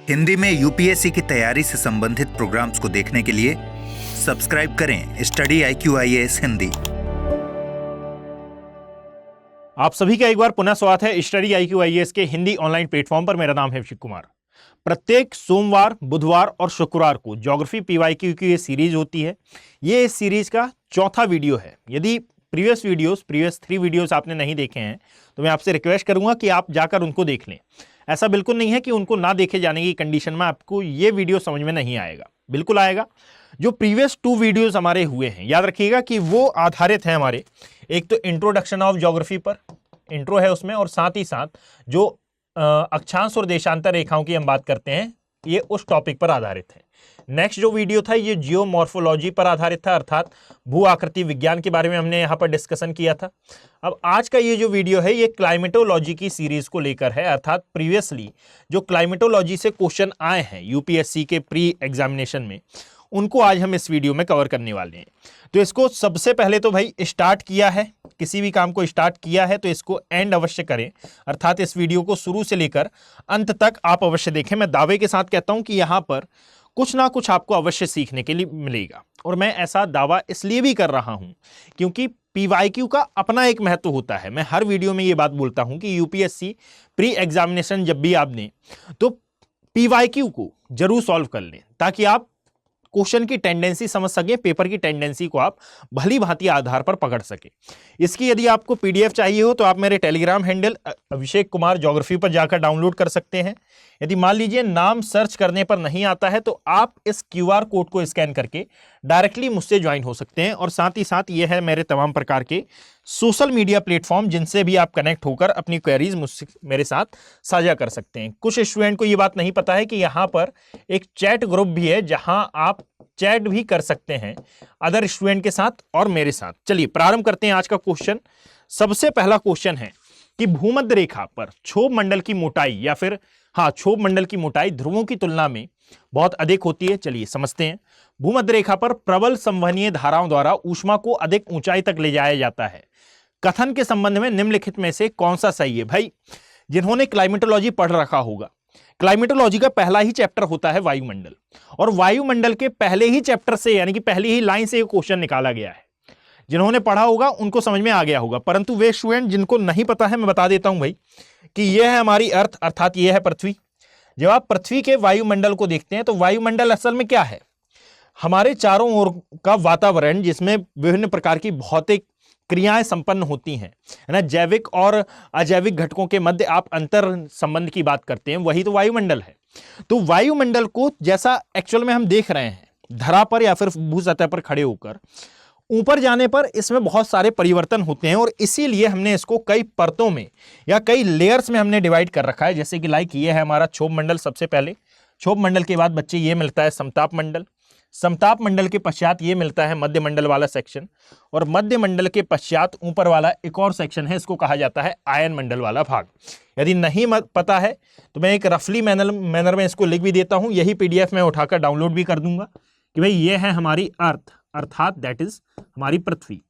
हिंदी में यूपीएससी की तैयारी से संबंधित प्रोग्राम्स को देखने के लिए सब्सक्राइब करें स्टडी IQ-IAS हिंदी। आप सभी का एक बार पुनः स्वागत है स्टडी IQ-IAS के हिंदी ऑनलाइन प्लेटफॉर्म पर। मेरा नाम है शिव कुमार। प्रत्येक सोमवार, बुधवार और शुक्रवार को ज्योग्राफी PYQ की ये सीरीज होती है। ये इस सीरीज का चौथा वीडियो है। यदि प्रीवियस 3 वीडियोस आपने नहीं देखे हैं तो मैं आपसे रिक्वेस्ट करूंगा कि आप जाकर उनको देख लें। ऐसा बिल्कुल नहीं है कि उनको ना देखे जाने की कंडीशन में आपको ये वीडियो समझ में नहीं आएगा, बिल्कुल आएगा। जो प्रीवियस 2 वीडियोस हमारे हुए हैं, याद रखिएगा कि वो आधारित हैं हमारे, एक तो इंट्रोडक्शन ऑफ ज्योग्राफी पर, इंट्रो है उसमें, और साथ ही साथ जो अक्षांश और देशांतर रेखाओं की हम बात करते हैं, ये उस टॉपिक पर आधारित है। नेक्स्ट जो वीडियो था ये जियोमॉर्फोलॉजी पर आधारित था, अर्थात भू आकृति विज्ञान के बारे में हमने यहाँ पर डिस्कशन किया था। अब आज का ये जो वीडियो है ये क्लाइमेटोलॉजी की सीरीज को लेकर है, अर्थात प्रीवियसली जो क्लाइमेटोलॉजी से क्वेश्चन आए हैं यूपीएससी के प्री एग्जामिनेशन में, उनको आज हम इस वीडियो में कवर करने वाले हैं। तो इसको सबसे पहले तो भाई स्टार्ट किया है, किसी भी काम को स्टार्ट किया है तो इसको एंड अवश्य करें, अर्थात इस वीडियो को शुरू से लेकर अंत तक आप अवश्य देखें। मैं दावे के साथ कहता हूं कि यहां पर कुछ ना कुछ आपको अवश्य सीखने के लिए मिलेगा, और मैं ऐसा दावा इसलिए भी कर रहा हूं क्योंकि PYQ का अपना एक महत्व होता है। मैं हर वीडियो में ये बात बोलता हूं कि यूपीएससी प्री एग्जामिनेशन जब भी आप दें तो PYQ को जरूर सॉल्व कर लें, ताकि आप क्वेश्चन की टेंडेंसी समझ सकें, पेपर की टेंडेंसी को आप भली भांति आधार पर पकड़ सके। इसकी यदि आपको PDF चाहिए हो तो आप मेरे Telegram handle Abhishek Kumar geography पर जाकर डाउनलोड कर सकते हैं। यदि मान लीजिए नाम सर्च करने पर नहीं आता है तो आप इस QR कोड को स्कैन करके डायरेक्टली मुझसे ज्वाइन हो सकते हैं। और साथ ही साथ ये है मेरे तमाम प्रकार के सोशल मीडिया प्लेटफॉर्म जिनसे भी आप कनेक्ट होकर अपनी क्वेरीज मुझसे मेरे साथ साझा कर सकते हैं। कुछ स्टूडेंट को ये बात नहीं पता है कि यहाँ पर एक चैट ग्रुप भी है जहां आप चैट भी कर सकते हैं अदर स्टूडेंट के साथ और मेरे साथ। चलिए प्रारंभ करते हैं आज का क्वेश्चन। सबसे पहला क्वेश्चन है कि भूमध्य रेखा पर क्षोभ मंडल की मोटाई, या फिर क्षोभ मंडल की मोटाई ध्रुवों की तुलना में बहुत अधिक होती है। चलिए समझते हैं। भूमध्य रेखा पर प्रबल संवहनीय धाराओं द्वारा ऊष्मा को अधिक ऊंचाई तक ले जाया जाता है। कथन के संबंध में निम्नलिखित में से कौन सा सही है? भाई जिन्होंने क्लाइमेटोलॉजी पढ़ रखा होगा, क्लाइमेटोलॉजी का पहला ही चैप्टर होता है वायुमंडल, और वायुमंडल के पहले ही चैप्टर से, यानी कि पहली ही लाइन से ये क्वेश्चन निकाला गया है। जिन्होंने पढ़ा होगा उनको समझ में आ गया होगा, परंतु वे स्टूडेंट जिनको नहीं पता है मैं बता देता हूं भाई कि यह है हमारी अर्थ, अर्थात यह है पृथ्वी। जब आप पृथ्वी के वायुमंडल को देखते हैं तो वायुमंडल असल में क्या है? हमारे चारों ओर का वातावरण जिसमें विभिन्न प्रकार की भौतिक क्रियाएं संपन्न होती हैं, है ना। जैविक और अजैविक घटकों के मध्य आप अंतर संबंध की बात करते हैं, वही तो वायुमंडल है। तो वायुमंडल को जैसा एक्चुअल में हम देख रहे हैं धरा पर या फिर भू सतह पर खड़े होकर, ऊपर जाने पर इसमें बहुत सारे परिवर्तन होते हैं, और इसीलिए हमने इसको कई परतों में या कई लेयर्स में हमने डिवाइड कर रखा है। जैसे कि लाइक ये है हमारा क्षोभ मंडल, सबसे पहले क्षोभ मंडल के बाद बच्चे ये मिलता है समताप मंडल, समताप मंडल के पश्चात ये मिलता है मध्य मंडल वाला सेक्शन, और मध्य मंडल के पश्चात ऊपर वाला एक और सेक्शन है, इसको कहा जाता है आयन मंडल वाला भाग। यदि नहीं पता है तो मैं एक रफली मैनर में इसको लिख भी देता हूं, यही PDF में उठाकर डाउनलोड भी कर दूंगा कि भाई ये है हमारी अर्थ, अर्थात दैट इज हमारी पृथ्वी।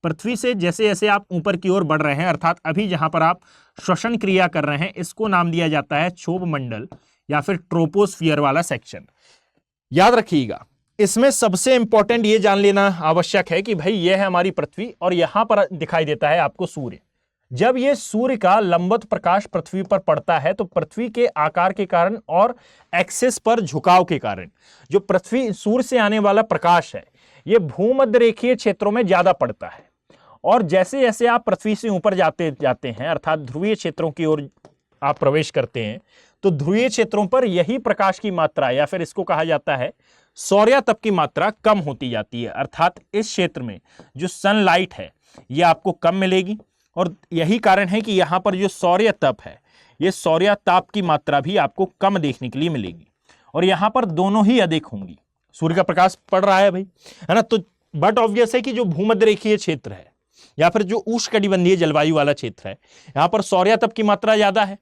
पृथ्वी से जैसे जैसे आप ऊपर की ओर बढ़ रहे हैं, अर्थात अभी जहां पर आप श्वसन क्रिया कर रहे हैं, इसको नाम दिया जाता है क्षोभ मंडल या फिर ट्रोपोस्फियर वाला सेक्शन। याद रखिएगा, इसमें सबसे इंपॉर्टेंट ये जान लेना आवश्यक है कि भाई ये है हमारी पृथ्वी, और यहां पर दिखाई देता है आपको सूर्य। जब ये सूर्य का लंबवत प्रकाश पृथ्वी पर पड़ता है तो पृथ्वी के आकार के कारण और एक्सिस पर झुकाव के कारण जो पृथ्वी सूर्य से आने वाला प्रकाश है ये भूमध्य रेखीय क्षेत्रों में ज्यादा पड़ता है, और जैसे जैसे आप पृथ्वी से ऊपर जाते हैं, अर्थात ध्रुवीय क्षेत्रों की ओर आप प्रवेश करते हैं, तो ध्रुवीय क्षेत्रों पर यही प्रकाश की मात्रा, या फिर इसको कहा जाता है सौर्यातप की मात्रा, कम होती जाती है। अर्थात इस क्षेत्र में जो सनलाइट है ये आपको कम मिलेगी, और यही कारण है कि यहाँ पर जो सौर्यतप है ये सौर्यताप की मात्रा भी आपको कम देखने के लिए मिलेगी, और यहाँ पर दोनों ही अधिक होंगी। सूर्य का प्रकाश पड़ रहा है भाई, है ना। तो बट ऑब्वियस है कि जो भूमध्य रेखीय क्षेत्र है या फिर जो उष्णकटिबंधीय जलवायु वाला क्षेत्र है, यहाँ पर सौर्यतप की मात्रा ज्यादा है।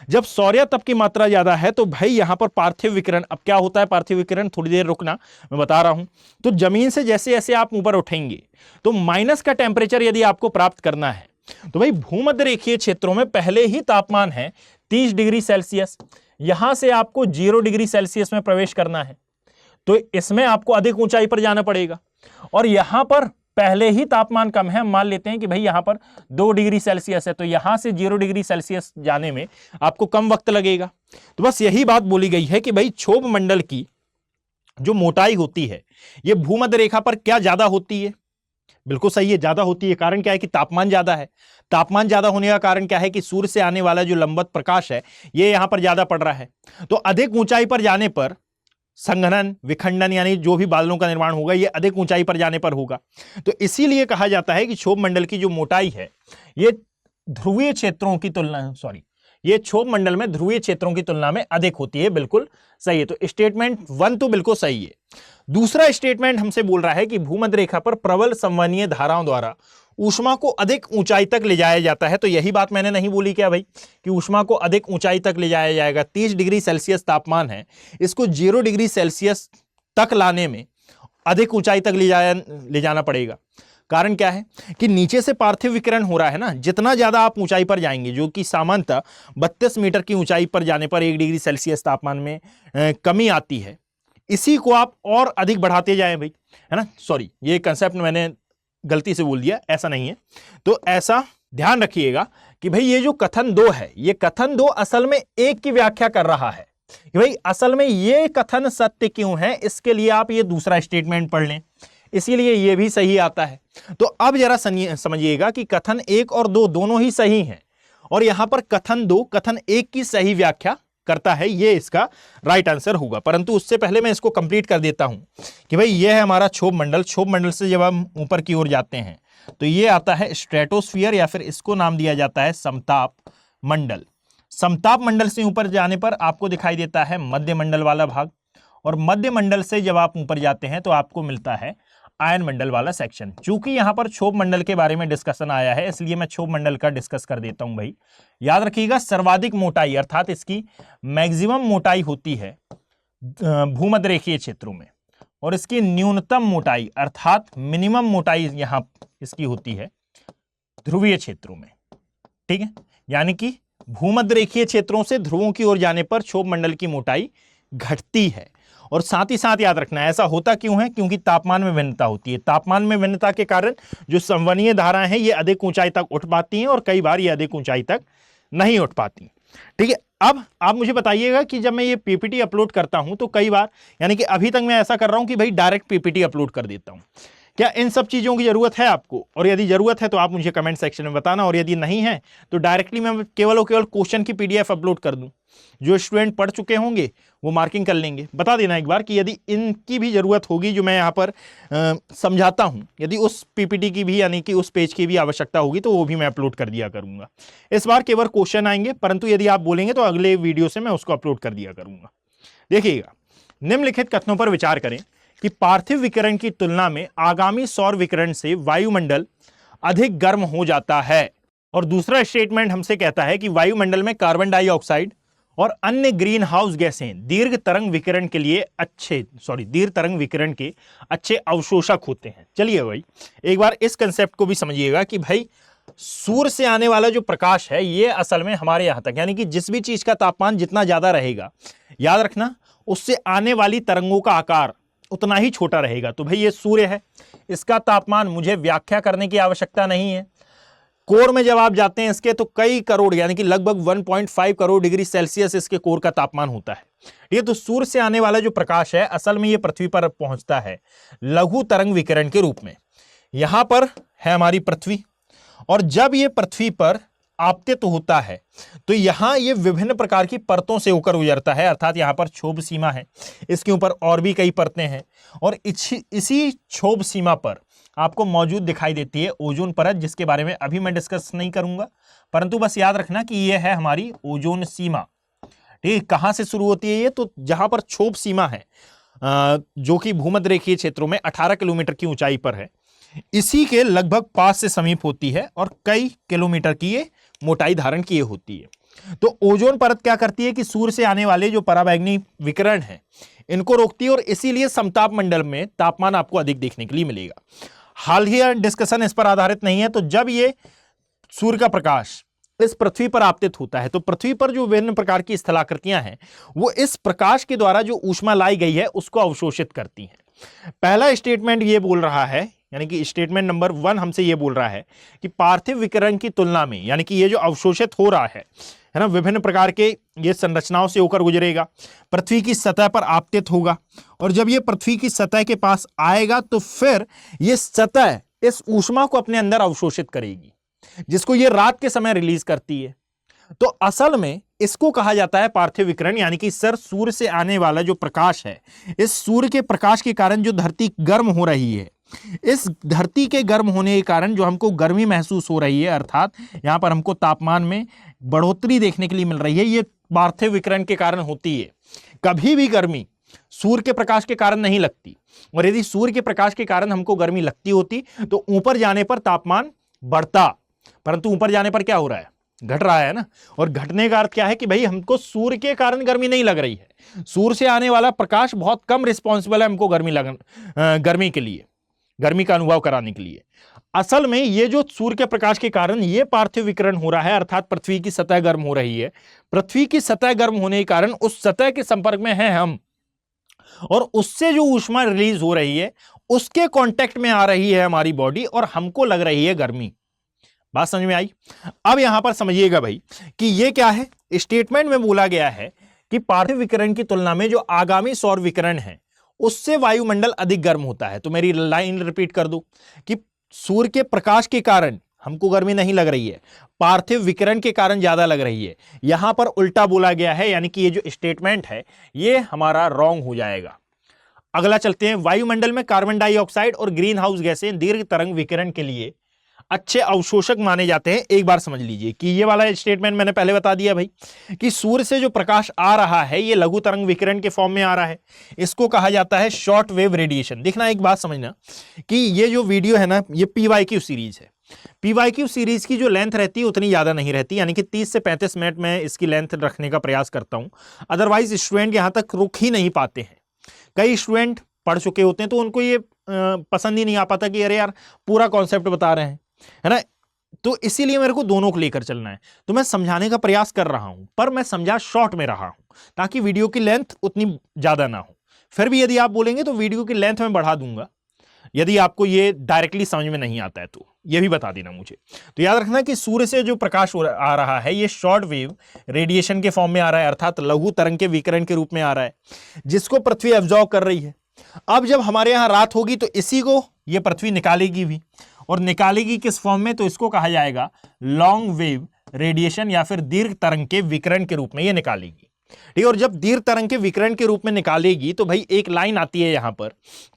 जब सौर्यतप की मात्रा ज्यादा है तो भाई यहाँ पर पार्थिव विकिरण, अब क्या होता है पार्थिव विकिरण, थोड़ी देर रुकना मैं बता रहा हूं। तो जमीन से जैसे जैसे आप ऊपर उठेंगे तो माइनस का टेम्परेचर यदि आपको प्राप्त करना है तो भाई भूमध्य रेखीय क्षेत्रों में पहले ही तापमान है 30 डिग्री सेल्सियस, यहां से आपको 0 डिग्री सेल्सियस में प्रवेश करना है, तो इसमें आपको अधिक ऊंचाई पर जाना पड़ेगा। और यहां पर पहले ही तापमान कम है, हम मान लेते हैं कि भाई यहां पर 2 डिग्री सेल्सियस है, तो यहां से 0 डिग्री सेल्सियस जाने में आपको कम वक्त लगेगा। तो बस यही बात बोली गई है कि भाई क्षोभ मंडल की जो मोटाई होती है ये भूमध्य रेखा पर क्या ज्यादा होती है? बिल्कुल सही है, ज्यादा होती है। कारण क्या है कि तापमान ज्यादा है। तापमान ज्यादा होने का कारण क्या है कि सूर्य से आने वाला जो लंबवत प्रकाश है ये यहां पर ज्यादा पड़ रहा है। तो अधिक ऊंचाई पर जाने पर संघनन, विखंडन, यानी जो भी बादलों का निर्माण होगा ये अधिक ऊंचाई पर जाने पर होगा। तो इसीलिए कहा जाता है कि क्षोभ मंडल की जो मोटाई है ये ध्रुवीय क्षेत्रों की तुलना ये क्षोभ मंडल में ध्रुवीय क्षेत्रों की तुलना में अधिक होती है। बिल्कुल सही है। तो स्टेटमेंट 1 तो बिल्कुल सही है। दूसरा स्टेटमेंट हमसे बोल रहा है कि भूमध्य रेखा पर प्रबल संवहनीय धाराओं द्वारा ऊष्मा को अधिक ऊंचाई तक ले जाया जाता है। तो यही बात मैंने नहीं बोली क्या भाई कि ऊष्मा को अधिक ऊंचाई तक ले जाया जाएगा। 30 डिग्री सेल्सियस तापमान है, इसको 0 डिग्री सेल्सियस तक लाने में अधिक ऊंचाई तक ले जाना पड़ेगा। कारण क्या है कि नीचे से पार्थिव विकिरण हो रहा है ना, जितना ज्यादा आप ऊंचाई पर जाएंगे, जो कि सामान्यतः 32 मीटर की ऊंचाई पर जाने पर 1 डिग्री सेल्सियस तापमान में कमी आती है, इसी को आप और अधिक बढ़ाते जाएं भाई, है ना। सॉरी, ये कंसेप्ट मैंने गलती से बोल दिया, ऐसा नहीं है। तो ऐसा ध्यान रखिएगा कि भाई ये जो कथन 2 है, ये कथन 2 असल में 1 की व्याख्या कर रहा है कि भाई असल में ये कथन सत्य क्यों है। इसके लिए आप ये दूसरा स्टेटमेंट पढ़ लें, इसीलिए ये भी सही आता है। तो अब जरा समझिएगा कि कथन 1 और 2 दोनों ही सही हैं, और यहां पर कथन 2 कथन 1 की सही व्याख्या करता है, ये इसका राइट आंसर होगा। परंतु उससे पहले मैं इसको कंप्लीट कर देता हूं कि भाई ये है हमारा क्षोभ मंडल। क्षोभ मंडल से जब हम ऊपर की ओर जाते हैं तो ये आता है स्ट्रेटोस्फियर, या फिर इसको नाम दिया जाता है समताप मंडल। समताप मंडल से ऊपर जाने पर आपको दिखाई देता है मध्य मंडल वाला भाग, और मध्य मंडल से जब आप ऊपर जाते हैं तो आपको मिलता है आयन मंडल वाला सेक्शन। चूंकि यहां पर क्षोभ मंडल के बारे में डिस्कशन आया है, इसलिए मैं क्षोभ मंडल का डिस्कस कर देता हूं भाई। याद रखिएगा, सर्वाधिक मोटाई अर्थात इसकी मैक्सिमम मोटाई होती है भूमध्य रेखीय क्षेत्रों में, और इसकी न्यूनतम मोटाई अर्थात मिनिमम मोटाई यहां इसकी होती है ध्रुवीय क्षेत्रों में। ठीक है, यानी कि भूमध्य रेखीय क्षेत्रों से ध्रुवों की ओर जाने पर क्षोभ मंडल की मोटाई घटती है। और साथ ही साथ याद रखना है, ऐसा होता क्यों है? क्योंकि तापमान में भिन्नता होती है। तापमान में भिन्नता के कारण जो संवहनीय धाराएं हैं ये अधिक ऊंचाई तक उठ पाती हैं, और कई बार ये अधिक ऊंचाई तक नहीं उठ पाती। ठीक है, अब आप मुझे बताइएगा कि जब मैं ये पीपीटी अपलोड करता हूं तो कई बार, यानी कि अभी तक मैं ऐसा कर रहा हूं कि भाई डायरेक्ट पीपीटी अपलोड कर देता हूं। क्या इन सब चीजों की जरूरत है आपको? और यदि जरूरत है तो आप मुझे कमेंट सेक्शन में बताना, और यदि नहीं है तो डायरेक्टली मैं केवल क्वेश्चन की पीडीएफ अपलोड कर दूं। जो स्टूडेंट पढ़ चुके होंगे वो मार्किंग कर लेंगे। बता देना एक बार कि यदि इनकी भी जरूरत होगी जो मैं यहाँ पर समझाता हूँ, यदि उस पीपीटी की भी यानी कि उस पेज की भी आवश्यकता होगी तो वो भी मैं अपलोड कर दिया करूंगा। इस बार केवल क्वेश्चन आएंगे, परंतु यदि आप बोलेंगे तो अगले वीडियो से मैं उसको अपलोड कर दिया करूंगा। देखिएगा, निम्नलिखित कथनों पर विचार करें कि पार्थिव विकिरण की तुलना में आगामी सौर विकिरण से वायुमंडल अधिक गर्म हो जाता है। और दूसरा स्टेटमेंट हमसे कहता है कि वायुमंडल में कार्बन डाइऑक्साइड और अन्य ग्रीन हाउस गैसें दीर्घ तरंग विकिरण के अच्छे अवशोषक होते हैं। चलिए भाई एक बार इस कंसेप्ट को भी समझिएगा कि भाई सूर्य से आने वाला जो प्रकाश है ये असल में हमारे यहां तक, यानी कि जिस भी चीज का तापमान जितना ज्यादा रहेगा, याद रखना उससे आने वाली तरंगों का आकार उतना ही छोटा रहेगा। तो भाई ये सूर्य है, इसका तापमान मुझे व्याख्या करने की आवश्यकता नहीं है। कोर में जब आप जाते हैं इसके तो कई करोड़ यानी कि लगभग 1.5 करोड़ डिग्री सेल्सियस इसके कोर का तापमान होता है। ये तो सूर्य से आने वाला जो प्रकाश है असल में ये पृथ्वी पर पहुंचता है लघु तरंग विकिरण के रूप में। यहां पर है हमारी पृथ्वी, और जब ये पृथ्वी पर आपतित होता है तो यहां ये विभिन्न प्रकार की परतों से होकर गुजरता है, अर्थात यहां पर क्षोभ सीमा है, इसके ऊपर और भी कई परतें हैं, और इसी क्षोभ सीमा पर आपको मौजूद दिखाई देती है ओजोन परत, जिसके बारे में अभी मैं डिस्कस नहीं करूंगा, परंतु बस याद रखना कि यह है हमारी ओजोन सीमा। ठीक, कहां से शुरू होती है ये? तो जहां पर क्षोभ सीमा है जो कि भूमध्य रेखीय क्षेत्रों में 18 किलोमीटर की ऊंचाई पर है, इसी के लगभग पास से समीप होती है, और कई किलोमीटर की ये मोटाई धारण किए होती है। तो ओजोन परत क्या करती है कि सूर्य से आने वाले जो पराबैंगनी विकिरण है इनको रोकती है, और इसीलिए समताप मंडल में तापमान आपको अधिक देखने के लिए मिलेगा। हाल ही डिस्कशन इस पर आधारित नहीं है। तो जब ये सूर्य का प्रकाश इस पृथ्वी पर आपतित होता है। तो पृथ्वी पर जो विभिन्न प्रकार की स्थलाकृतियां हैं वो इस प्रकाश के द्वारा जो ऊष्मा लाई गई है उसको अवशोषित करती हैं। पहला स्टेटमेंट ये बोल रहा है, यानी कि स्टेटमेंट नंबर 1 हमसे ये बोल रहा है कि पार्थिव विकिरण की तुलना में, यानी कि ये जो अवशोषित हो रहा है ना, विभिन्न प्रकार के ये संरचनाओं से होकर गुजरेगा, पृथ्वी की सतह पर आपतित होगा, और जब ये पृथ्वी की सतह के पास आएगा तो फिर ये सतह इस ऊष्मा को अपने अंदर अवशोषित करेगी, जिसको ये रात के समय रिलीज करती है। तो असल में इसको कहा जाता है पार्थिव विकिरण, यानी कि सर सूर्य से आने वाला जो प्रकाश है, इस सूर्य के प्रकाश के कारण जो धरती गर्म हो रही है, इस धरती के गर्म होने के कारण जो हमको गर्मी महसूस हो रही है, अर्थात यहां पर हमको तापमान में बढ़ोतरी देखने के लिए मिल रही है, ये पार्थिव विकिरण के कारण होती है। कभी भी गर्मी सूर्य के प्रकाश के कारण नहीं लगती, और यदि सूर्य के प्रकाश के कारण हमको गर्मी लगती होती तो ऊपर जाने पर तापमान बढ़ता, परंतु ऊपर जाने पर क्या हो रहा है, घट रहा है ना। और घटने का अर्थ क्या है कि भाई हमको सूर्य के कारण गर्मी नहीं लग रही है, सूर्य से आने वाला प्रकाश बहुत कम रिस्पॉन्सिबल है हमको गर्मी के लिए, गर्मी का अनुभव कराने के लिए। असल में ये जो सूर्य के प्रकाश के कारण ये पार्थिव विकिरण हो रहा है, अर्थात पृथ्वी की सतह गर्म हो रही है, पृथ्वी की सतह गर्म होने के कारण उस सतह के संपर्क में हैं हम, और उससे जो ऊष्मा रिलीज हो रही है उसके कांटेक्ट में आ रही है हमारी बॉडी और हमको लग रही है गर्मी। बात समझ में आई? अब यहां पर समझिएगा भाई कि ये क्या है, स्टेटमेंट में बोला गया है कि पार्थिव विकिरण की तुलना में जो आगामी सौर विकिरण है उससे वायुमंडल अधिक गर्म होता है। तो मेरी लाइन रिपीट कर दो कि सूर्य के प्रकाश के कारण हमको गर्मी नहीं लग रही है, पार्थिव विकिरण के कारण ज्यादा लग रही है। यहां पर उल्टा बोला गया है, यानी कि ये जो स्टेटमेंट है ये हमारा रॉन्ग हो जाएगा। अगला चलते हैं, वायुमंडल में कार्बन डाइऑक्साइड और ग्रीन हाउस गैसें दीर्घ तरंग विकिरण के लिए अच्छे अवशोषक माने जाते हैं। एक बार समझ लीजिए कि ये वाला स्टेटमेंट मैंने पहले बता दिया भाई कि सूर्य से जो प्रकाश आ रहा है ये लघु तरंग विकिरण के फॉर्म में आ रहा है, इसको कहा जाता है शॉर्ट वेव रेडिएशन। देखना, एक बात समझना कि ये जो वीडियो है ना, ये PYQ सीरीज है। PYQ सीरीज की जो लेंथ रहती है उतनी ज्यादा नहीं रहती, यानी कि 30 से 35 मिनट में इसकी लेंथ रखने का प्रयास करता हूं, अदरवाइज स्टूडेंट यहां तक रुक ही नहीं पाते हैं। कई स्टूडेंट पढ़ चुके होते हैं तो उनको ये पसंद ही नहीं आ पाता कि अरे यार पूरा कॉन्सेप्ट बता रहे हैं, है ना। तो इसीलिए मेरे को दोनों को लेकर चलना है, तो मैं समझाने का प्रयास कर रहा हूं, पर मैं समझा शॉर्ट में रहा हूं ताकि वीडियो की लेंथ उतनी ज्यादा ना हो। फिर भी यदि आप बोलेंगे तो वीडियो की लेंथ में बढ़ा दूंगा, यदि आपको ये डायरेक्टली समझ में नहीं आता है तो ये भी बता देना मुझे। तो याद रखना कि सूर्य से जो प्रकाश आ रहा है ये शॉर्ट वेव रेडिएशन के फॉर्म में आ रहा है, अर्थात लघु तरंग के विकिरण के रूप में आ रहा है, जिसको पृथ्वी एब्जॉर्ब कर रही है। अब जब हमारे यहां रात होगी तो इसी को ये पृथ्वी निकालेगी भी, और निकालेगी किस फॉर्म में, तो इसको कहा जाएगा लॉन्ग वेव रेडिएशन या फिर दीर्घ तरंग के विकिरण के रूप में ये निकालेगी। ठीक है, और जब दीर्घ तरंग के विकिरण के रूप में निकालेगी तो भाई एक लाइन आती है यहां पर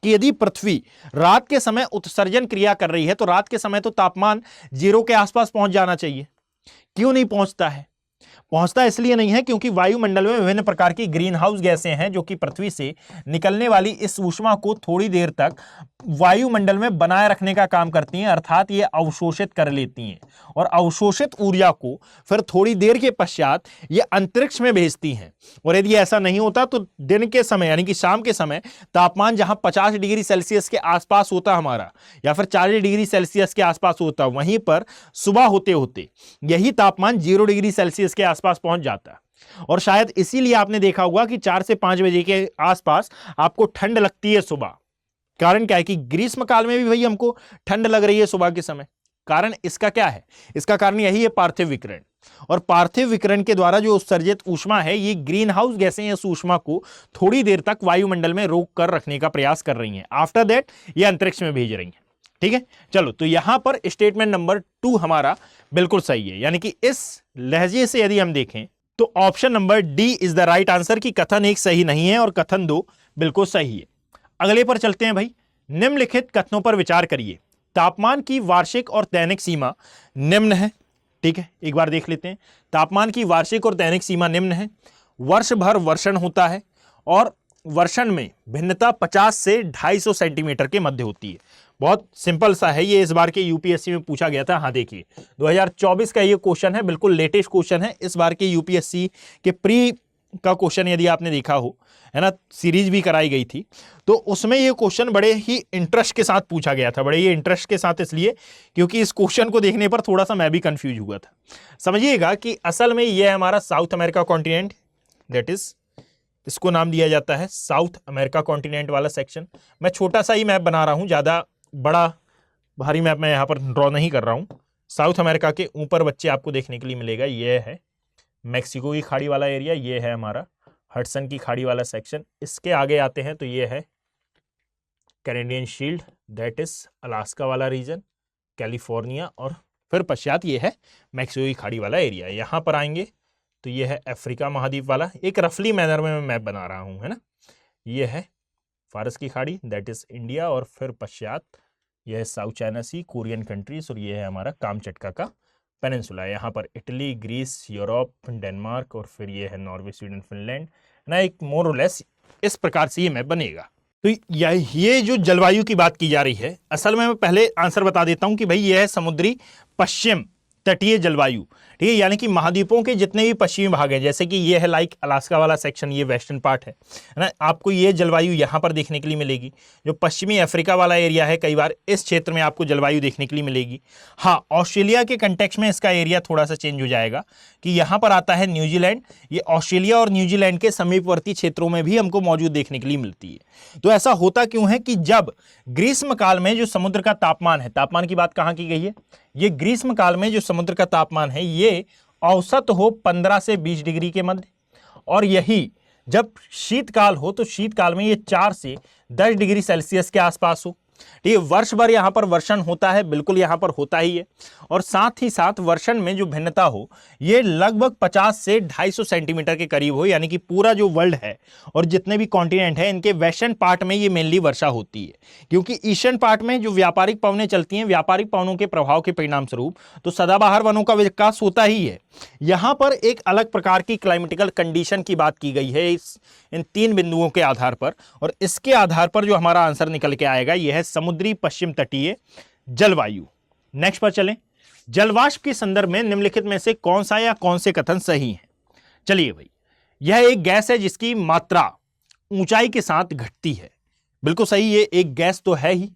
कि यदि पृथ्वी रात के समय उत्सर्जन क्रिया कर रही है तो रात के समय तो तापमान 0 के आसपास पहुंच जाना चाहिए। क्यों नहीं पहुंचता है? पहुंचता इसलिए नहीं है क्योंकि वायुमंडल में विभिन्न प्रकार की ग्रीन हाउस गैसें हैं जो कि पृथ्वी से निकलने वाली इस ऊष्मा को थोड़ी देर तक वायुमंडल में बनाए रखने का काम करती हैं, अर्थात ये अवशोषित कर लेती हैं और अवशोषित ऊर्जा को फिर थोड़ी देर के पश्चात ये अंतरिक्ष में भेजती हैं। और यदि ऐसा नहीं होता तो दिन के समय यानी कि शाम के समय तापमान जहां 50 डिग्री सेल्सियस के आसपास होता हमारा या फिर 40 डिग्री सेल्सियस के आसपास होता, वहीं पर सुबह होते होते यही तापमान 0 डिग्री सेल्सियस के आसपास पहुंच जाता। और शायद इसीलिए आपने देखा होगा कि 4 से 5 बजे के आसपास आपको ठंड लगती है सुबह। कारण क्या है कि ग्रीष्म काल में भी भाई हमको ठंड लग रही है सुबह के समय। कारण इसका क्या है? इसका कारण यही है पार्थिव विकिरण। और पार्थिव विकिरण के द्वारा जो उत्सर्जित ऊष्मा है ये ग्रीन हाउस गैसें इस ऊष्मा को थोड़ी देर तक वायुमंडल में रोक कर रखने का प्रयास कर रही हैं। आफ्टर दैट ये अंतरिक्ष में भेज रही हैं। ठीक है, चलो तो यहां पर स्टेटमेंट नंबर 2 हमारा बिल्कुल सही है, यानी कि इस लहजे से यदि हम देखें तो option number D is the right answer कि कथन 1 सही नहीं है और कथन 2 बिल्कुल सही है। अगले पर चलते हैं भाई। निम्नलिखित कथनों पर विचार करिए। तापमान की वार्षिक और दैनिक सीमा निम्न है। ठीक है, एक बार देख लेते हैं। तापमान की वार्षिक और दैनिक सीमा निम्न है। वर्ष भर वर्षण होता है और वर्षण में भिन्नता 50 से 250 सेंटीमीटर के मध्य होती है। बहुत सिंपल सा है ये, इस बार के यूपीएससी में पूछा गया था। हाँ देखिए 2024 का ये क्वेश्चन है, बिल्कुल लेटेस्ट क्वेश्चन है। इस बार के यूपीएससी के प्री का क्वेश्चन यदि आपने देखा हो, है ना, सीरीज भी कराई गई थी, तो उसमें ये क्वेश्चन बड़े ही इंटरेस्ट के साथ पूछा गया था। बड़े ही इंटरेस्ट के साथ इसलिए क्योंकि इस क्वेश्चन को देखने पर थोड़ा सा मैं भी कंफ्यूज हुआ था। समझिएगा कि असल में ये है हमारा south America continent, that is इसको नाम दिया जाता है साउथ अमेरिका कॉन्टिनेंट वाला सेक्शन। मैं छोटा सा ही मैप बना रहा हूँ, ज़्यादा बड़ा भारी मैप मैं यहाँ पर ड्रॉ नहीं कर रहा हूँ। साउथ अमेरिका के ऊपर बच्चे आपको देखने के लिए मिलेगा, ये है मैक्सिको की खाड़ी वाला एरिया, ये है हमारा हडसन की खाड़ी वाला सेक्शन। इसके आगे आते हैं तो ये है Canadian shield, that is Alaska वाला रीजन, कैलिफोर्निया, और फिर पश्चात ये है मैक्सिको की खाड़ी वाला एरिया। यहाँ पर आएंगे तो ये है अफ्रीका महाद्वीप वाला, एक रफली मैनर में मैं मैप बना रहा हूँ, है ना। ये है फारस की खाड़ी, दैट इज इंडिया, और फिर पश्चात यह है साउथ चाइना सी, कोरियन कंट्रीज, और ये है हमारा कामचटका का पेनिनसुला। यहाँ पर इटली, ग्रीस, यूरोप, डेनमार्क, और फिर ये है नॉर्वे, स्वीडन, फिनलैंड ना। एक मोर और लेस इस प्रकार से ये मैप बनेगा। तो ये जो जलवायु की बात की जा रही है, असल में मैं पहले आंसर बता देता हूं कि भाई ये है समुद्री पश्चिम तटीय जलवायु, ठीक है। यानी कि महाद्वीपों के जितने भी पश्चिमी भाग हैं, जैसे कि ये है लाइक अलास्का वाला सेक्शन, ये वेस्टर्न पार्ट है ना, आपको ये जलवायु यहाँ पर देखने के लिए मिलेगी। जो पश्चिमी अफ्रीका वाला एरिया है, कई बार इस क्षेत्र में आपको जलवायु देखने के लिए मिलेगी। हाँ, ऑस्ट्रेलिया के कंटेक्स्ट में इसका एरिया थोड़ा सा चेंज हो जाएगा कि यहाँ पर आता है न्यूजीलैंड। ये ऑस्ट्रेलिया और न्यूजीलैंड के समीपवर्ती क्षेत्रों में भी हमको मौजूद देखने के लिए मिलती है। तो ऐसा होता क्यों है कि जब ग्रीष्म काल में जो समुद्र का तापमान है, तापमान की बात कहाँ की गई है, ये ग्रीष्म काल में जो समुद्र का तापमान है ये औसत हो 15 से 20 डिग्री के मध्य, और यही जब शीतकाल हो तो शीतकाल में ये 4 से 10 डिग्री सेल्सियस के आसपास हो, ठीक है। वर्ष भर यहाँ पर वर्षण होता है, बिल्कुल यहाँ पर होता ही है, और साथ ही साथ वर्षण में जो भिन्नता हो ये लगभग 50 से 250 सेंटीमीटर के करीब हो। यानी कि पूरा जो वर्ल्ड है और जितने भी कॉन्टिनेंट है, इनके वेस्टर्न पार्ट में ये मेनली वर्षा होती है, क्योंकि ईस्टर्न पार्ट में जो व्यापारिक पवनें चलती हैं, व्यापारिक पवनों के प्रभाव के परिणाम स्वरूप तो सदाबहार वनों का विकास होता ही है। यहाँ पर एक अलग प्रकार की क्लाइमेटिकल कंडीशन की बात की गई है इन 3 बिंदुओं के आधार पर, और इसके आधार पर जो हमारा आंसर निकल के आएगा यह है समुद्री पश्चिम तटीय जलवायु। नेक्स्ट पर चलें। जलवाष्प के संदर्भ में निम्नलिखित में से कौन सा या कौन से कथन सही हैं? चलिए भाई, यह एक गैस है जिसकी मात्रा ऊंचाई के साथ घटती है। बिल्कुल सही, ये एक गैस तो है ही,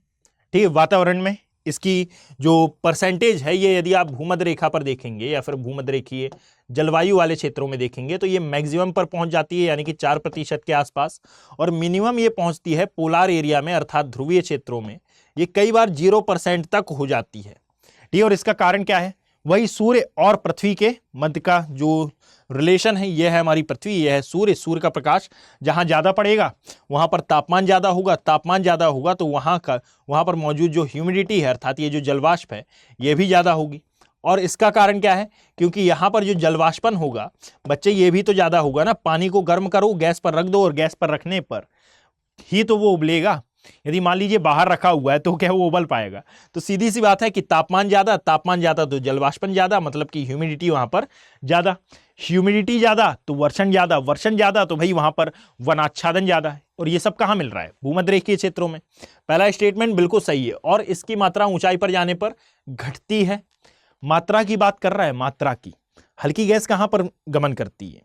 ठीक है। वातावरण में इसकी जो परसेंटेज है, ये यदि आप भूमध्य रेखा पर देखेंगे या फिर भूमध्य रेखीय जलवायु वाले क्षेत्रों में देखेंगे तो ये मैक्सिमम पर पहुंच जाती है, यानी कि 4% के आसपास, और मिनिमम ये पहुंचती है पोलार एरिया में अर्थात ध्रुवीय क्षेत्रों में ये कई बार 0% तक हो जाती है, ठीक है। और इसका कारण क्या है, वही सूर्य और पृथ्वी के मध्य का जो रिलेशन है, यह है हमारी पृथ्वी, यह है सूर्य। सूर्य का प्रकाश जहां ज्यादा पड़ेगा वहां पर तापमान ज्यादा होगा, तापमान ज्यादा होगा तो वहां पर मौजूद जो ह्यूमिडिटी है अर्थात ये जो जलवाष्प है ये भी ज्यादा होगी। और इसका कारण क्या है, क्योंकि यहाँ पर जो जलवाष्पन होगा बच्चे ये भी तो ज्यादा होगा ना। पानी को गर्म करो, गैस पर रख दो, और गैस पर रखने पर ही तो वो उबलेगा। यदि मान लीजिए बाहर रखा हुआ है तो क्या वो उबल पाएगा? तो सीधी सी बात है कि तापमान ज्यादा तो जलवाष्पन ज्यादा, मतलब कि ह्यूमिडिटी वहां पर ज्यादा, ह्यूमिडिटी ज्यादा तो वर्षण ज्यादा, वर्षण ज्यादा तो भाई वहां पर वनाच्छादन ज्यादा है। और ये सब कहां मिल रहा है? भूमध्य रेखीय क्षेत्रों में। पहला स्टेटमेंट बिल्कुल सही है, और इसकी मात्रा ऊंचाई पर जाने पर घटती है। मात्रा की बात कर रहा है, मात्रा की। हल्की गैस कहां पर गमन करती है?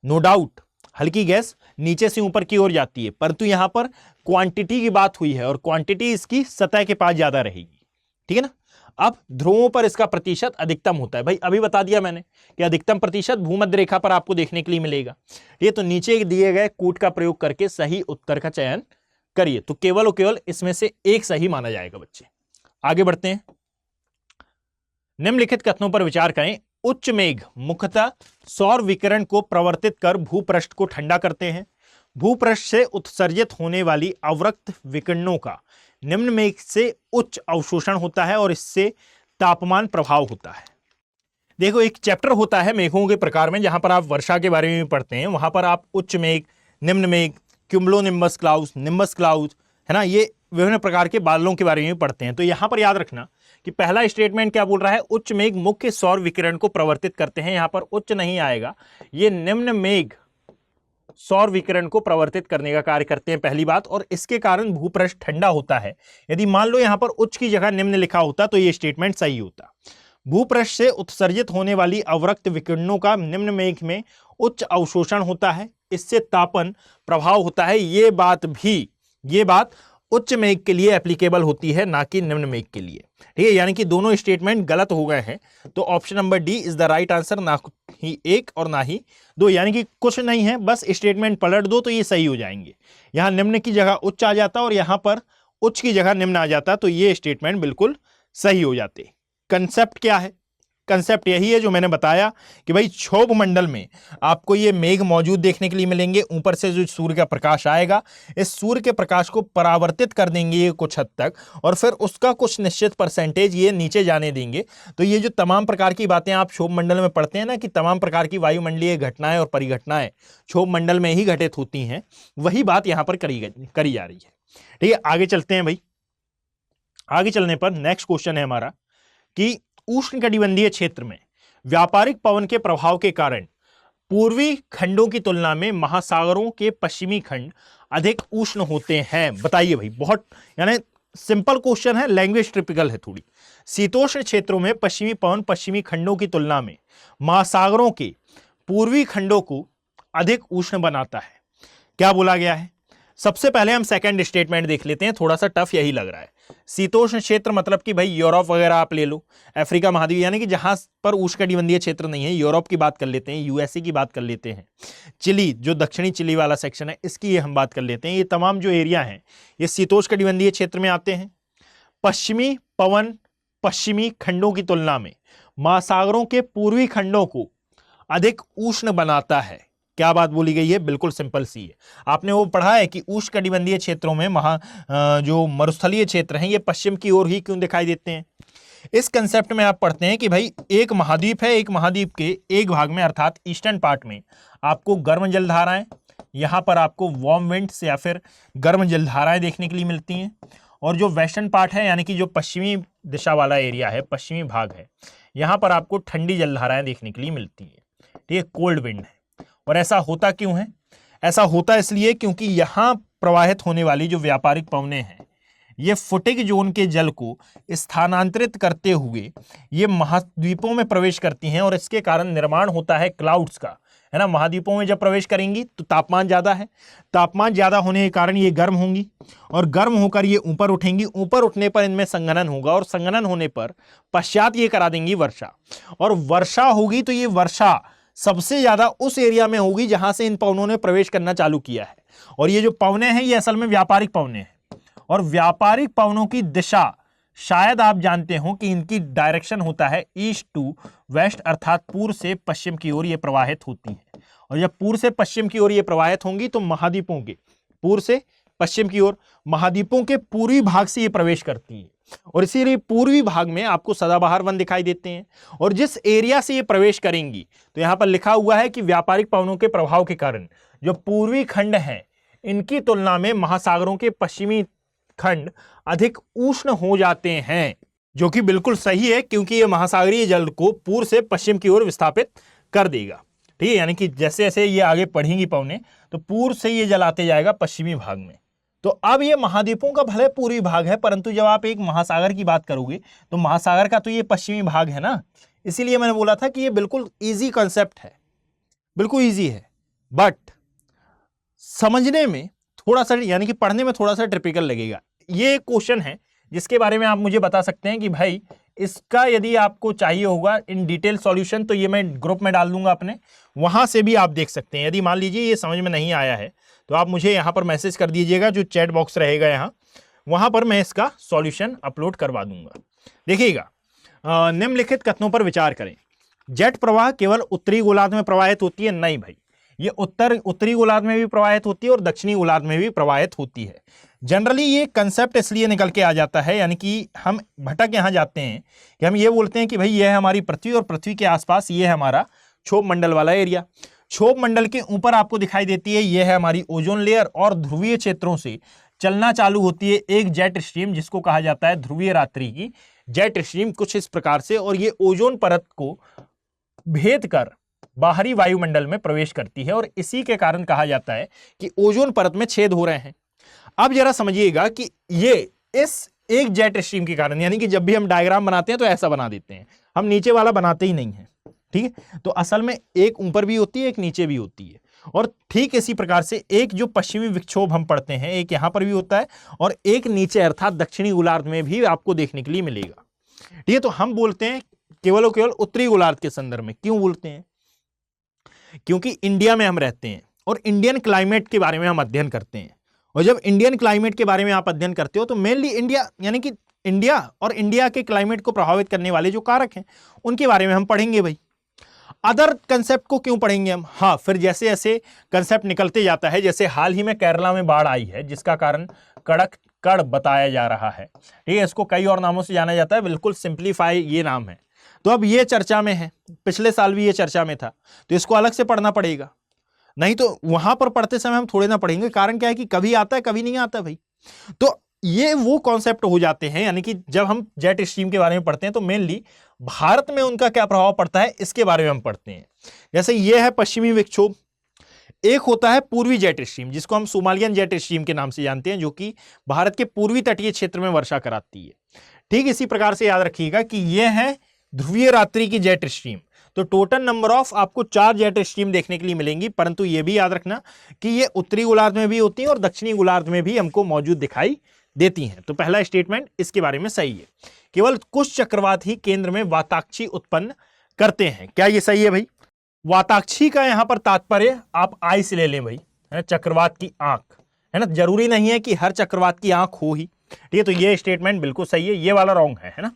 नो डाउट हल्की गैस नीचे से ऊपर की ओर जाती है, परंतु यहां पर क्वांटिटी की बात हुई है, और क्वांटिटी इसकी सतह के पास ज्यादा रहेगी, ठीक है ना। अब ध्रुवों पर इसका प्रतिशत अधिकतम होता है। भाई अभी बता दिया मैंने कि अधिकतम प्रतिशत भूमध्य रेखा पर आपको देखने के लिए मिलेगा। ये तो नीचे दिए गए कूट का प्रयोग करके सही उत्तर का चयन करिए, तो केवल और केवल इसमें से एक सही माना जाएगा। बच्चे आगे बढ़ते हैं। निम्नलिखित कथनों पर विचार करें। उच्च मेघ मुख्यतः सौर विकिरण को प्रवर्तित कर भूपृष्ठ को ठंडा करते हैं। भूपृष्ठ से उत्सर्जित होने वाली अवरक्त विकिरणों का निम्न मेघ से उच्च अवशोषण होता है और इससे तापमान प्रभाव होता है। देखो, एक चैप्टर होता है मेघों के प्रकार में, जहां पर आप वर्षा के बारे में पढ़ते हैं। वहां पर आप उच्च मेघ, निम्न मेघ, क्यूमुलोनिम्बस क्लाउड्स, निम्बस क्लाउड्स, है ना, ये विभिन्न प्रकार के बादलों के बारे में पढ़ते हैं। तो यहां पर याद रखना कि पहला स्टेटमेंट क्या बोल रहा है, उच्च मेघ मुख्य सौर विकिरण को प्रवर्तित करते हैं। यहां पर उच्च नहीं आएगा, ये निम्न मेघ सौर विकिरण को प्रवर्तित करने का कार्य करते हैं, पहली बात। और इसके कारण भूपृष्ठ ठंडा होता है। यदि मान लो यहां पर उच्च की जगह निम्न लिखा होता तो यह स्टेटमेंट सही होता। भूपृष्ठ से उत्सर्जित होने वाली अवरक्त विकिरणों का निम्न मेघ में उच्च अवशोषण होता है, इससे तापन प्रभाव होता है। ये बात उच्च मेघ के लिए एप्लीकेबल होती है, ना कि निम्न मेघ के लिए। ठीक है, यानी कि दोनों स्टेटमेंट गलत हो गए हैं। तो option number D is the right answer, ना ही 1 और ना ही 2, यानी कि कुछ नहीं है, बस स्टेटमेंट पलट दो तो ये सही हो जाएंगे। यहां निम्न की जगह उच्च आ जाता और यहां पर उच्च की जगह निम्न आ जाता, तो ये स्टेटमेंट बिल्कुल सही हो जाते। कंसेप्ट क्या है? कंसेप्ट यही है जो मैंने बताया कि भाई क्षोभ मंडल में आपको ये मेघ मौजूद देखने के लिए मिलेंगे। ऊपर से जो सूर्य का प्रकाश आएगा, इस सूर्य के प्रकाश को परावर्तित कर देंगे ये कुछ हद तक, और फिर उसका कुछ निश्चित परसेंटेज ये नीचे जाने देंगे। तो ये जो तमाम प्रकार की बातें आप क्षोभ मंडल में पढ़ते हैं ना, कि तमाम प्रकार की वायुमंडलीय घटनाएं और परिघटनाएं क्षोभ मंडल में ही घटित होती हैं, वही बात यहां पर करी जा रही है। ठीक है, आगे चलते हैं भाई। आगे चलने पर नेक्स्ट क्वेश्चन है हमारा कि उष्णकटिबंधीय क्षेत्र में व्यापारिक पवन के प्रभाव के कारण पूर्वी खंडों की तुलना में महासागरों के पश्चिमी खंड अधिक उष्ण होते हैं। बताइए भाई, बहुत यानी सिंपल क्वेश्चन है, लैंग्वेज टिपिकल है थोड़ी। शीतोष्ण क्षेत्रों में पश्चिमी पवन पश्चिमी खंडों की तुलना में महासागरों के पूर्वी खंडों को अधिक उष्ण बनाता है। क्या बोला गया है? सबसे पहले हम सेकंड स्टेटमेंट देख लेते हैं, थोड़ा सा टफ यही लग रहा है। शीतोष्ण क्षेत्र मतलब कि भाई यूरोप वगैरह आप ले लो, अफ्रीका महाद्वीप, यानी कि जहां पर उष्णकटिबंधीय क्षेत्र नहीं है। यूरोप की बात कर लेते हैं, यूएसए की बात कर लेते हैं, चिली जो दक्षिणी चिली वाला सेक्शन है इसकी ये हम बात कर लेते हैं। ये तमाम जो एरिया हैं ये शीतोष्णकटिबंधीय क्षेत्र में आते हैं। पश्चिमी पवन पश्चिमी खंडों की तुलना में महासागरों के पूर्वी खंडों को अधिक उष्ण बनाता है। क्या बात बोली गई है? बिल्कुल सिंपल सी है। आपने वो पढ़ा है कि उष्णकटिबंधीय क्षेत्रों में जो मरुस्थलीय क्षेत्र हैं ये पश्चिम की ओर ही क्यों दिखाई देते हैं। इस कंसेप्ट में आप पढ़ते हैं कि भाई एक महाद्वीप है, एक महाद्वीप के एक भाग में अर्थात ईस्टर्न पार्ट में आपको गर्म जलधाराएं, यहां पर आपको वार्म विंड्स या फिर गर्म जलधाराएं देखने के लिए मिलती हैं, और जो वेस्टर्न पार्ट है यानी कि जो पश्चिमी दिशा वाला एरिया है, पश्चिमी भाग है, यहां पर आपको ठंडी जलधाराएं देखने के लिए मिलती है। ठीक है, कोल्ड विंड है। और ऐसा होता क्यों है? ऐसा होता इसलिए क्योंकि यहां प्रवाहित होने वाली जो व्यापारिक पवनें हैं ये फुटिक जोन के जल को स्थानांतरित करते हुए ये महाद्वीपों में प्रवेश करती हैं, और इसके कारण निर्माण होता है क्लाउड्स का, है ना। महाद्वीपों में जब प्रवेश करेंगी तो तापमान ज्यादा है, तापमान ज्यादा होने के कारण ये गर्म होंगी, और गर्म होकर ये ऊपर उठेंगी। ऊपर उठने पर इनमें संघनन होगा, और संघनन होने पर पश्चात ये करा देंगी वर्षा, और वर्षा होगी तो ये वर्षा सबसे ज्यादा उस एरिया में होगी जहां से इन पवनों ने प्रवेश करना चालू किया है। और ये जो पवनें हैं ये असल में व्यापारिक पवनें हैं, और व्यापारिक पवनों की दिशा शायद आप जानते हो कि इनकी डायरेक्शन होता है ईस्ट टू वेस्ट, अर्थात पूर्व से पश्चिम की ओर ये प्रवाहित होती हैं। और जब पूर्व से पश्चिम की ओर ये प्रवाहित होंगी तो महाद्वीपों के पूर्व से पश्चिम की ओर महाद्वीपों के पूर्वी भाग से ये प्रवेश करती है, और इसीलिए पूर्वी भाग में आपको सदाबहार वन दिखाई देते हैं। और जिस एरिया से ये प्रवेश करेंगी तो यहां पर लिखा हुआ है कि व्यापारिक पवनों के प्रभाव के कारण जो पूर्वी खंड हैं इनकी तुलना में महासागरों के पश्चिमी खंड अधिक उष्ण हो जाते हैं, जो कि बिल्कुल सही है क्योंकि ये महासागरीय जल को पूर्व से पश्चिम की ओर विस्थापित कर देगा। ठीक है, यानी कि जैसे जैसे ये आगे बढ़ेंगी पवनें तो पूर्व से ये जल आते जाएगा पश्चिमी भाग में। तो अब ये महाद्वीपों का भले पूर्वी भाग है, परंतु जब आप एक महासागर की बात करोगे तो महासागर का तो ये पश्चिमी भाग है ना। इसीलिए मैंने बोला था कि ये बिल्कुल इजी कॉन्सेप्ट है, बिल्कुल इजी है, बट समझने में थोड़ा सा यानी कि पढ़ने में थोड़ा सा टिपिकल लगेगा। ये एक क्वेश्चन है जिसके बारे में आप मुझे बता सकते हैं कि भाई इसका यदि आपको चाहिए होगा इन डिटेल सॉल्यूशन तो ये मैं ग्रुप में डाल दूंगा अपने, वहां से भी आप देख सकते हैं। यदि मान लीजिए ये समझ में नहीं आया है तो आप मुझे यहाँ पर मैसेज कर दीजिएगा, जो चैट बॉक्स रहेगा यहाँ, वहां पर मैं इसका सॉल्यूशन अपलोड करवा दूंगा। देखिएगा, निम्नलिखित कथनों पर विचार करें। जेट प्रवाह केवल उत्तरी गोलार्ध में प्रवाहित होती है? नहीं भाई, ये उत्तरी गोलार्ध में भी प्रवाहित होती है और दक्षिणी गोलार्ध में भी प्रवाहित होती है। जनरली ये कंसेप्ट इसलिए निकल के आ जाता है, यानी कि हम भटक यहाँ जाते हैं कि हम ये बोलते हैं कि भाई यह है हमारी पृथ्वी, और पृथ्वी के आसपास ये है हमारा क्षोभ मंडल वाला एरिया। क्षोभ मंडल के ऊपर आपको दिखाई देती है यह है हमारी ओजोन लेयर, और ध्रुवीय क्षेत्रों से चलना चालू होती है एक जेट स्ट्रीम जिसको कहा जाता है ध्रुवीय रात्रि की जेट स्ट्रीम, कुछ इस प्रकार से, और ये ओजोन परत को भेद कर बाहरी वायुमंडल में प्रवेश करती है, और इसी के कारण कहा जाता है कि ओजोन परत में छेद हो रहे हैं। अब जरा समझिएगा कि ये इस एक जेट स्ट्रीम के कारण, यानी कि जब भी हम डायग्राम बनाते हैं तो ऐसा बना देते हैं, हम नीचे वाला बनाते ही नहीं है, ठीक है, तो असल में एक ऊपर भी होती है, एक नीचे भी होती है। और ठीक इसी प्रकार से एक जो पश्चिमी विक्षोभ हम पढ़ते हैं, एक यहां पर भी होता है और एक नीचे अर्थात दक्षिणी गोलार्ध में भी आपको देखने के लिए मिलेगा। ठीक है, तो हम बोलते हैं केवल और केवल उत्तरी गोलार्ध के संदर्भ में। क्यों बोलते हैं? क्योंकि इंडिया में हम रहते हैं और इंडियन क्लाइमेट के बारे में हम अध्ययन करते हैं। और जब इंडियन क्लाइमेट के बारे में आप अध्ययन करते हो तो मेनली इंडिया, यानी कि इंडिया और इंडिया के क्लाइमेट को प्रभावित करने वाले जो कारक हैं उनके बारे में हम पढ़ेंगे भाई। अदर कंसेप्ट को क्यों पढ़ेंगे हम? हाँ, फिर जैसे जैसे कंसेप्ट निकलते जाता है, जैसे हाल ही में केरला में बाढ़ आई है जिसका कारण कड़ बताया जा रहा है। ठीक है, इसको कई और नामों से जाना जाता है, बिल्कुल सिंप्लीफाई ये नाम है। तो अब ये चर्चा में है, पिछले साल भी ये चर्चा में था, तो इसको अलग से पढ़ना पड़ेगा, नहीं तो वहां पर पढ़ते समय हम थोड़े ना पढ़ेंगे। कारण क्या है कि कभी आता है कभी नहीं आता भाई। तो ये वो कॉन्सेप्ट हो जाते हैं, यानी कि जब हम जेट स्ट्रीम के बारे में पढ़ते हैं तो मेनली भारत में उनका क्या प्रभाव पड़ता है इसके बारे में हम पढ़ते हैं। जैसे ये है पश्चिमी विक्षोभ, एक होता है पूर्वी जेट स्ट्रीम जिसको हम सोमालियन जेट स्ट्रीम के नाम से जानते हैं, जो कि भारत के पूर्वी तटीय क्षेत्र में वर्षा कराती है। ठीक इसी प्रकार से याद रखिएगा कि यह है ध्रुवीय रात्रि की जेट स्ट्रीम। तो टोटल नंबर ऑफ आपको 4 जेट स्ट्रीम देखने के लिए मिलेंगी, परंतु यह भी याद रखना कि ये उत्तरी गोलार्ध में भी होती है और दक्षिणी गोलार्ध में भी हमको मौजूद दिखाई देती हैं। तो पहला स्टेटमेंट इसके बारे में सही है, केवल कुछ चक्रवात ही केंद्र में वाताक्षी उत्पन्न करते हैं। क्या ये सही है भाई? वाताक्षी का यहां पर तात्पर्य आप आई से ले लें भाई, है चक्रवात की आंख, है ना। जरूरी नहीं है कि हर चक्रवात की आंख हो ही। ठीक है, तो ये स्टेटमेंट बिल्कुल सही है, ये वाला रॉन्ग है ना।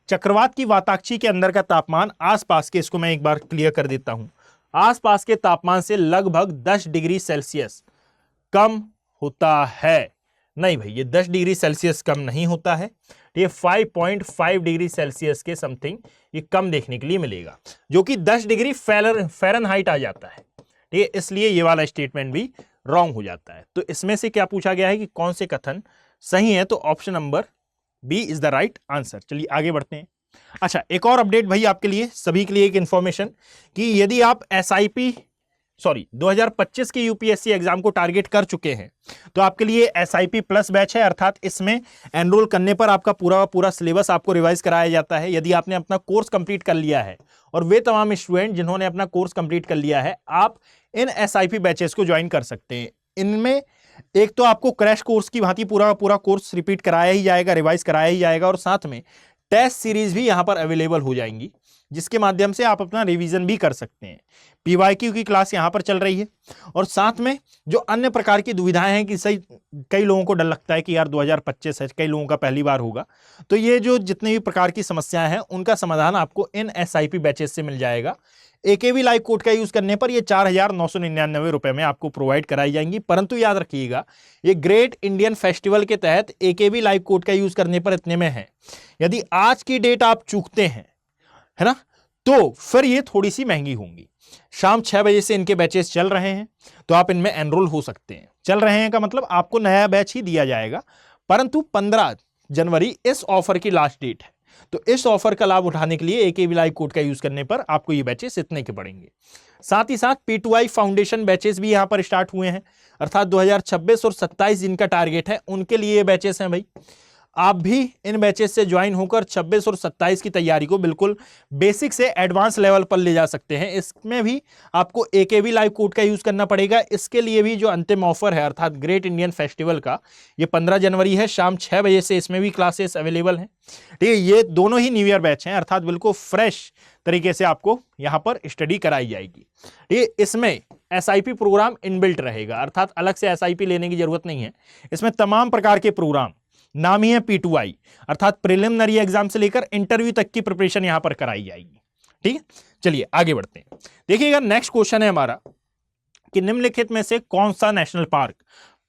चक्रवात की वाताक्षी के अंदर का तापमान आसपास के, इसको मैं एक बार क्लियर कर देता हूं, आसपास के तापमान से लगभग 10 डिग्री सेल्सियस कम होता है। नहीं भाई, ये 10 डिग्री सेल्सियस कम नहीं होता है, ये 5.5 डिग्री सेल्सियस के समथिंग ये कम देखने के लिए मिलेगा, जो कि 10 डिग्री फ़ारेनहाइट आ जाता है। ठीक है, इसलिए ये वाला स्टेटमेंट भी रॉन्ग हो जाता है। तो इसमें से क्या पूछा गया है कि कौन से कथन सही है, तो option number B is the right answer. चलिए आगे बढ़ते हैं। अच्छा, एक और अपडेट भाई आपके लिए, सभी के लिए एक इंफॉर्मेशन कि यदि आप SIP 2025 के यूपीएससी एग्जाम को टारगेट कर चुके हैं तो आपके लिए SIP प्लस बैच है, अर्थात इसमें एनरोल करने पर आपका पूरा सिलेबस आपको रिवाइज कराया जाता है। यदि आपने अपना कोर्स कंप्लीट कर लिया है, और वे तमाम स्टूडेंट जिन्होंने अपना कोर्स कंप्लीट कर लिया है, आप इन SIP बैचेस को ज्वाइन कर सकते हैं। इनमें एक तो आपको क्रैश कोर्स की भांति पूरा कोर्स रिपीट कराया ही जाएगा, रिवाइज कराया ही जाएगा, और साथ में टेस्ट सीरीज भी यहां पर अवेलेबल हो जाएंगी, जिसके माध्यम से आप अपना रिवीजन भी कर सकते हैं। PYQ की क्लास यहां पर चल रही है, और साथ में जो अन्य प्रकार की दुविधाएं हैं कि सही, कई लोगों को डर लगता है कि यार 2025 है, कई लोगों का पहली बार होगा, तो ये जो जितने भी प्रकार की समस्याएं हैं उनका समाधान आपको इन SIP बैचेस से मिल जाएगा। AKB लाइव कोड का यूज करने पर ये 4,999 रुपए में आपको प्रोवाइड कराई जाएंगी। परंतु याद रखिएगा, ये ग्रेट इंडियन फेस्टिवल के तहत AKB लाइव कोड का यूज करने पर इतने में है। यदि आज की डेट आप चूकते हैं, है ना, तो फिर ये थोड़ी सी महंगी होंगी। शाम 6 बजे से इनके बैचेस चल रहे हैं, तो आप इनमें एनरोल हो सकते हैं। चल रहे हैं का मतलब आपको नया बैच ही दिया जाएगा, परंतु 15 जनवरी इस ऑफर की लास्ट डेट है। तो इस ऑफर का लाभ उठाने के लिए AKB लाइव कोड का यूज करने पर आपको ये बैचेस इतने के पड़ेंगे। साथ ही साथ P2I फाउंडेशन बैचेस भी यहां पर स्टार्ट हुए हैं, अर्थात 2026 और 27 जिनका टारगेट है उनके लिए ये बैचेस हैं भाई। आप भी इन बैचेस से ज्वाइन होकर 26 और 27 की तैयारी को बिल्कुल बेसिक से एडवांस लेवल पर ले जा सकते हैं। इसमें भी आपको AKB लाइव कोड का यूज करना पड़ेगा। इसके लिए भी जो अंतिम ऑफर है, अर्थात ग्रेट इंडियन फेस्टिवल का, ये 15 जनवरी है, शाम 6 बजे से इसमें भी क्लासेस अवेलेबल हैं। ठीक है, ये दोनों ही न्यू ईयर बैच हैं, अर्थात बिल्कुल फ्रेश तरीके से आपको यहाँ पर स्टडी कराई जाएगी। ठीक है, इसमें SIP प्रोग्राम इनबिल्ट रहेगा, अर्थात अलग से SIP लेने की जरूरत नहीं है। इसमें तमाम प्रकार के प्रोग्राम, नाम ही है P2I, अर्थात प्रिलिमिनरी एग्जाम से लेकर इंटरव्यू तक की प्रिपरेशन यहां पर कराई जाएगी। ठीक है, चलिए आगे बढ़ते हैं। देखिएगा, नेक्स्ट क्वेश्चन है हमारा कि निम्नलिखित में से कौन सा नेशनल पार्क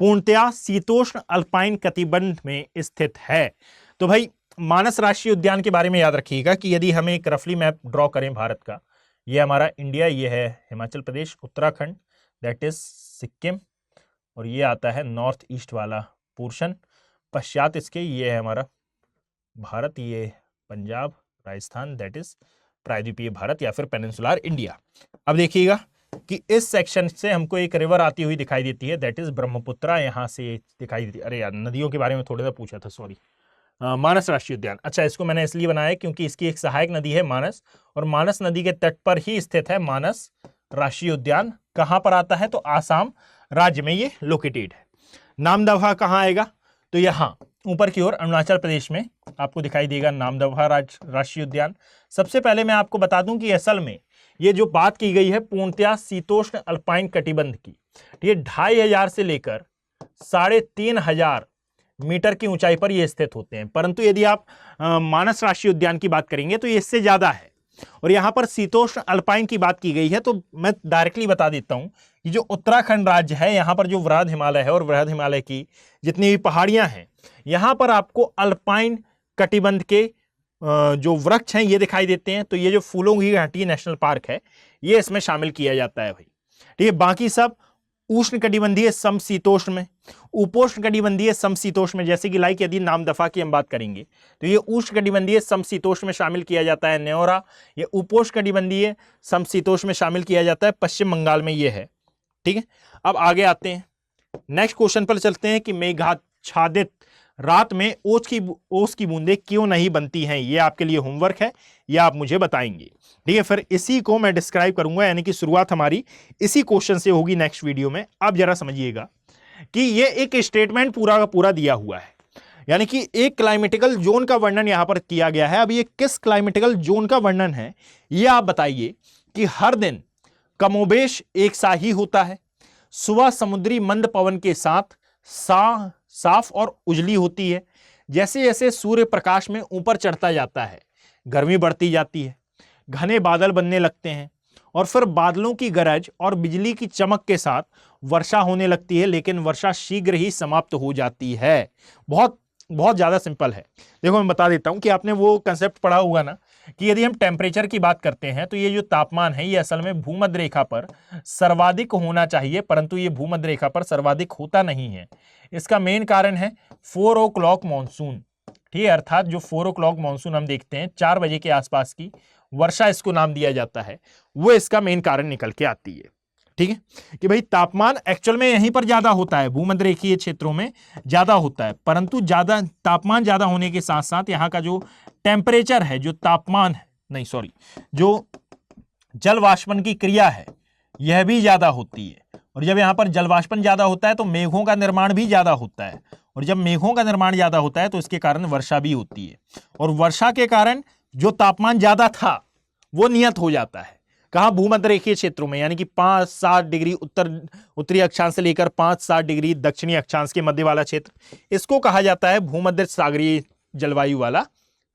पूर्णतया शीतोष्ण अल्पाइन कटिबंध में स्थित है? तो भाई मानस राष्ट्रीय उद्यान के बारे में याद रखिएगा कि यदि हम एक रफली मैप ड्रॉ करें भारत का, ये हमारा इंडिया, ये है हिमाचल प्रदेश, उत्तराखंड दैट इज सिक्किम, और ये आता है नॉर्थ ईस्ट वाला पोर्शन, पश्चात इसके ये है हमारा भारत, ये पंजाब, राजस्थान दैट इज प्रायद्वीपीय भारत या फिर पेनिनसुलर इंडिया। अब देखिएगा कि इस सेक्शन से हमको एक रिवर आती हुई दिखाई देती है, दैट इज ब्रह्मपुत्रा, यहां से दिखाई देती है। अरे यार, नदियों के बारे में थोड़ा सा पूछा था, सॉरी, मानस राष्ट्रीय उद्यान। अच्छा, इसको मैंने इसलिए बनाया क्योंकि इसकी एक सहायक नदी है मानस, और मानस नदी के तट पर ही स्थित है मानस राष्ट्रीय उद्यान। कहाँ पर आता है? तो आसाम राज्य में ये लोकेटेड है। नामदफा कहाँ आएगा? तो यहाँ ऊपर की ओर अरुणाचल प्रदेश में आपको दिखाई देगा नामदफा राष्ट्रीय उद्यान। सबसे पहले मैं आपको बता दूं कि असल में ये जो बात की गई है पूर्णतया शीतोष्ण अल्पाइन कटिबंध की, ये 2500 से लेकर 3500 मीटर की ऊंचाई पर ये स्थित होते हैं। परंतु यदि आप मानस राष्ट्रीय उद्यान की बात करेंगे तो ये इससे ज्यादा है, और यहां पर शीतोष्ण अल्पाइन की बात की गई है। तो मैं डायरेक्टली बता देता हूं कि जो उत्तराखंड राज्य है, यहां पर जो वृहद हिमालय है और वृहद हिमालय की जितनी भी पहाड़ियां हैं, यहां पर आपको अल्पाइन कटिबंध के जो वृक्ष हैं ये दिखाई देते हैं। तो ये जो फूलों की घाटी नेशनल पार्क है ये इसमें शामिल किया जाता है भाई, ठीक है। बाकी सब उष्ण कटिबंधीय समशीतोष्ण में, उपोष्ण कटिबंधीय समशीतोष्ण में, जैसे कि लाइक यदि नामदफा की हम बात करेंगे तो ये उष्ण कटिबंधीय समशीतोष्ण में शामिल किया जाता है। न्योरा ये उपोष्ण कटिबंधीय समशीतोष्ण में शामिल किया जाता है, पश्चिम बंगाल में ये है, ठीक है। अब आगे आते हैं, नेक्स्ट क्वेश्चन पर चलते हैं कि मेघाच्छादित रात में ओस की बूंदें क्यों नहीं बनती हैं। ये आपके लिए होमवर्क है, ये आप मुझे बताएंगे, ठीक है। फिर इसी को मैं डिस्क्राइब करूंगा, यानी कि शुरुआत हमारी इसी क्वेश्चन से होगी नेक्स्ट वीडियो में। आप जरा समझिएगा कि ये एक स्टेटमेंट पूरा का पूरा दिया हुआ है, यानी कि एक क्लाइमेटिकल जोन का वर्णन यहां पर किया गया है। अब ये किस क्लाइमेटिकल जोन का वर्णन है ये आप बताइए कि हर दिन कमोबेश एक सा ही होता है, सुबह समुद्री मंद पवन के साथ साफ और उजली होती है, जैसे जैसे सूर्य प्रकाश में ऊपर चढ़ता जाता है गर्मी बढ़ती जाती है, घने बादल बनने लगते हैं, और फिर बादलों की गरज और बिजली की चमक के साथ वर्षा होने लगती है, लेकिन वर्षा शीघ्र ही समाप्त हो जाती है। बहुत बहुत ज्यादा सिंपल है। देखो मैं बता देता हूं कि आपने वो कंसेप्ट पढ़ा होगा ना कि यदि हम टेम्परेचर की बात करते हैं तो ये जो तापमान है ये असल में भूमध्य रेखा पर सर्वाधिक होना चाहिए, परंतु ये भूमध्य रेखा पर सर्वाधिक होता नहीं है। इसका मेन कारण है 4 o'clock मानसून, ठीक है। अर्थात जो 4 o'clock मानसून हम देखते हैं 4 बजे के आसपास की वर्षा इसको नाम दिया जाता है, वो इसका मेन कारण निकल के आती है, ठीक है। कि भाई तापमान एक्चुअल में यहीं पर ज्यादा होता है, भूमध्य रेखीय क्षेत्रों में ज्यादा होता है, परंतु ज्यादा तापमान ज्यादा होने के साथ साथ यहाँ का जो टेम्परेचर है, जो तापमान है, नहीं सॉरी, जो जल वाष्पन की क्रिया है यह भी ज्यादा होती है। और जब यहाँ पर जल वाष्पन ज्यादा होता है तो मेघों का निर्माण भी ज्यादा होता है, और जब मेघों का निर्माण ज्यादा होता है तो इसके कारण वर्षा भी होती है, और वर्षा के कारण जो तापमान ज्यादा था वो नियत हो जाता है। कहाँ? भूमध्य रेखीय क्षेत्रों में, यानी कि 5-7 डिग्री उत्तरी अक्षांश से लेकर 5-7 डिग्री दक्षिणी अक्षांश के मध्य वाला क्षेत्र, इसको कहा जाता है भूमध्य सागरीय जलवायु वाला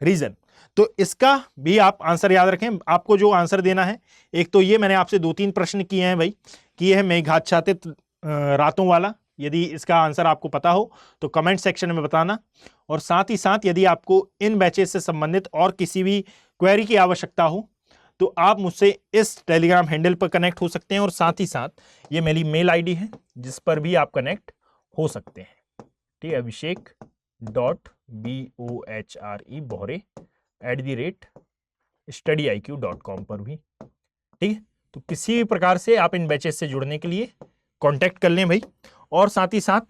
रीजन। तो इसका भी आप आंसर याद रखें। आपको जो आंसर देना है, एक तो ये मैंने आपसे 2-3 प्रश्न किए हैं भाई कि यह है मेघाच्छादित रातों वाला। यदि इसका आंसर आपको पता हो तो कमेंट सेक्शन में बताना, और साथ ही साथ यदि आपको इन बैचेस से संबंधित और किसी भी क्वेरी की आवश्यकता हो तो आप मुझसे इस टेलीग्राम हैंडल पर कनेक्ट हो सकते हैं, और साथ ही साथ ये मेरी मेल आईडी है जिस पर भी आप कनेक्ट हो सकते हैं, ठीक है। abhishek.bohre@studiiq.com पर भी, ठीक है। तो किसी भी प्रकार से आप इन बैचेस से जुड़ने के लिए कांटेक्ट कर लें भाई। और साथ ही साथ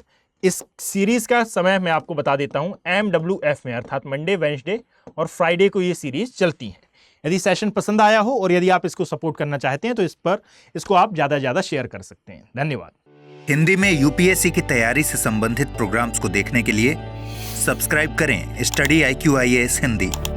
इस सीरीज का समय मैं आपको बता देता हूं, MWF में, अर्थात मंडे, वेडनेसडे और फ्राइडे को ये सीरीज चलती है। यदि सेशन पसंद आया हो और यदि आप इसको सपोर्ट करना चाहते हैं तो इसको आप ज्यादा से ज्यादा शेयर कर सकते हैं। धन्यवाद। हिंदी में यूपीएससी की तैयारी से संबंधित प्रोग्राम्स को देखने के लिए सब्सक्राइब करें स्टडी IQ IAS हिंदी।